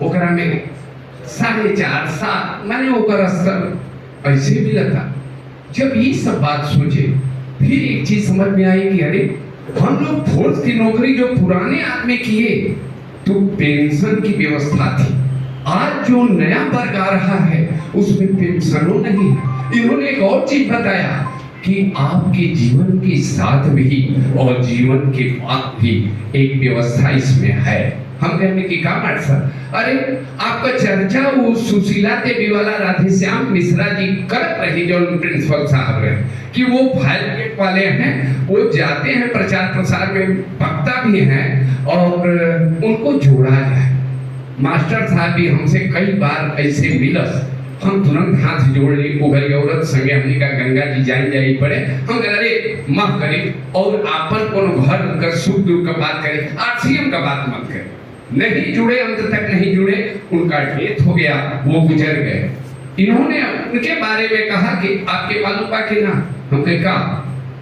ओकरा में 4.5 साल माने ओकर स्तर ऐसे मिलता। जब ये सब बात सोचे फिर एक चीज समझ में आई कि अरे हम लोग फोर्स की नौकरी जो पुराने आदमी किए तो पेंशन की व्यवस्था थी, आज जो नया वर्ग आ रहा है उसमें पेंशनों नहीं है। इन्होंने एक और चीज बताया कि आपके जीवन के साथ भी और जीवन के बाद भी एक व्यवस्था इसमें है। हम कहने की काम सर, अरे आपका चर्चा वो सुशीला देवी वाला राधेश्याम मिश्रा जी करत रही जो प्रिंसिपल साहब है कि वो फायर ब्रिगेड वाले हैं, वो जाते हैं प्रचार प्रसार में, वक्ता भी हैं और उनको जोड़ा जाए। मास्टर साहब भी हमसे कई बार ऐसे मिलस, हम तुरंत हाथ जोड़ ली, उभरी औरत संगे हमने का गंगा जी जाई पड़े, हम अरे माफ करें और आपन कोनो घर का सुख दुख का बात करें, आरसीएम का बात मत करें। नहीं जुड़े, अंत तक नहीं जुड़े, उनका डेथ हो गया, वो गुजर गए। इन्होंने उनके बारे में कहा कि आपके मालूम बा कि ना, हम कहा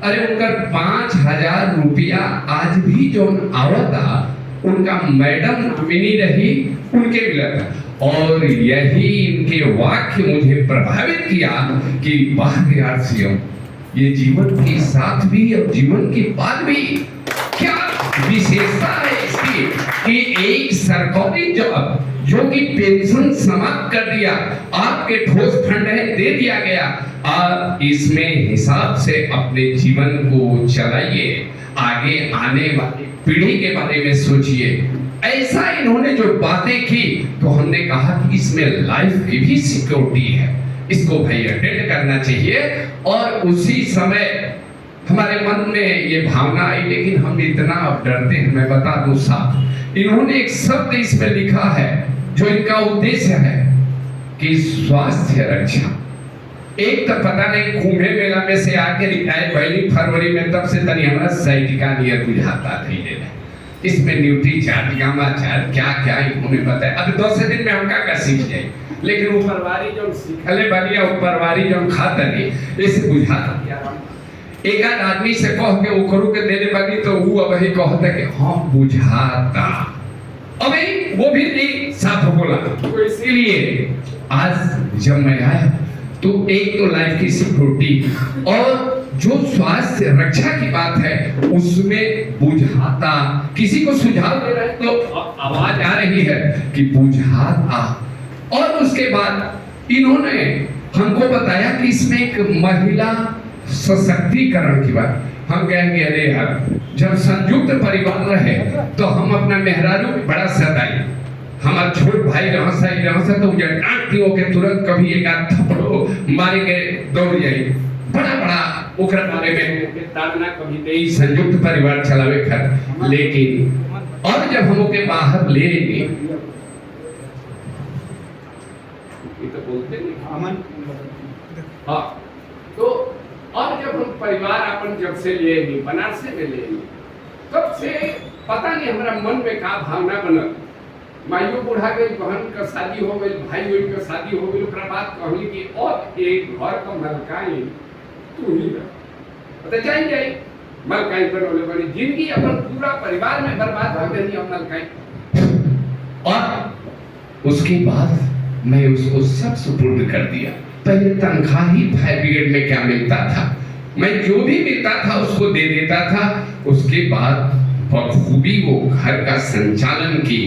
अरे उनका 5,000 रुपया आज भी जो आवता उनका मैडम नॉमिनी रही उनके मिला था। और यही इनके वाक्य मुझे प्रभावित किया कि वाह यार सीएम, ये जीवन के साथ भी और जीवन के बाद भी क्या विशेषता है इसकी कि एक सरकारी जॉब जो कि पेंशन समाप्त कर दिया, आपके ठोस फंड है दे दिया गया, आप इसमें हिसाब से अपने जीवन को चलाइए, आगे आने वाली पीढ़ी के बारे में सोचिए। ऐसा इन्होंने जो बातें की तो हमने कहा कि इसमें लाइफ की भी सिक्योरिटी है, इसको भाई अटेंड करना चाहिए। और उसी समय हमारे मन में ये भावना आई, लेकिन हम इतना अब डरते हैं, मैं बता दूं साहब, इन्होंने एक शब्द इसमें लिखा है जो इनका उद्देश्य है कि स्वास्थ्य रक्षा। एक तो पता नहीं कुंभे मेला में से आके रिटायर पहली फरवरी में, तब से तनी हमारा साइटिका नियर बुझाता नहीं ले इसमें न्यूट्री चार्ट गामा चार्ट क्या क्या इन्होंने बताया। अब 10 दिन में हम का सीख जाए, लेकिन ऊपरवारी जो सीखले बनिया ऊपरवारी जो खाता नहीं इसे बुझाता यार। एक आदमी से कह के उखरू के देने बनी तो वो अब ही कहता कि हाँ बुझाता, अभी वो भी नहीं साफ बोला। तो इसीलिए आज जब मैं आया तो एक तो लाइफ की सिक्योरिटी और जो स्वास्थ्य रक्षा की बात है उसमें बुझाता, किसी को सुझाव दे रहे तो आवाज आ रही है कि बुझाता। और उसके बाद इन्होंने हमको बताया कि इसमें एक महिला सशक्तिकरण की बात। हम कहेंगे अरे यार जब संयुक्त परिवार रहे तो हम अपना मेहरारू बड़ा सताई, हमारा छोट भाई रहा तो डांटती हो के तुरंत कभी एक आध थप्पड़ो मारे के दौड़ जाए, बड़ा ओकरा बारे में ताड़ना कभी नहीं, संयुक्त परिवार चलावे खर। लेकिन और जब हम के बाहर ले लेंगे ये तो बोलते नहीं अमन, हाँ तो और जब हम परिवार अपन जब से ले ली बनारस में ले ली तब से पता नहीं हमारा मन में का भावना बनल। माइयो बुढ़ा गई, बहन का शादी हो गई, भाई बहन का शादी हो गई, ओकरा बात कहली कि और एक घर का मलकाई तू ही रह पता चाहिए जाए मलकाई पर बोले बड़ी जिंदगी अपन पूरा परिवार में बर्बाद हो गई अब मलकाई। और उसके बाद मैं उसको सब सुपुर्द कर दिया। पहले तनख्वाह ही फायर ब्रिगेड में क्या मिलता था, मैं जो भी मिलता था उसको दे देता था। उसके बाद बखूबी वो घर का संचालन की,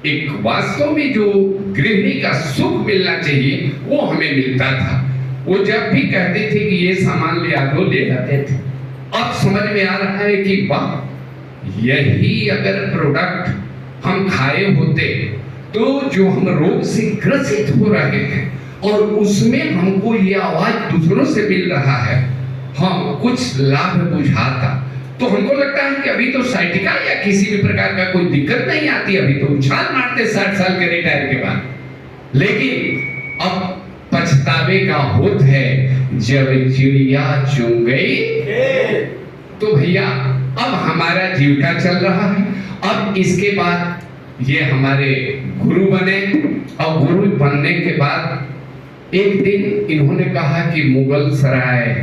एक वास्तव में जो गृहिणी का सुख मिलना चाहिए वो हमें मिलता था। वो जब भी कहते थे कि ये सामान ले आ दो, ले आते थे। अब समझ में आ रहा है कि वाह यही अगर प्रोडक्ट हम खाए होते तो जो हम रोग से ग्रसित हो रहे हैं और उसमें हमको ये आवाज दूसरों से मिल रहा है, हाँ कुछ लाभ बुझाता तो हमको लगता है कि अभी तो साइटिका या किसी भी प्रकार का कोई दिक्कत नहीं आती, अभी तो उछाल मारते 60 साल के रिटायर के बाद। लेकिन अब पछतावे का होत है जब चिड़िया चुन गई तो भैया अब हमारा जीविका चल रहा है। अब इसके बाद ये हमारे गुरु बने और गुरु बनने के बाद एक दिन इन्होंने कहा कि मुगल सराय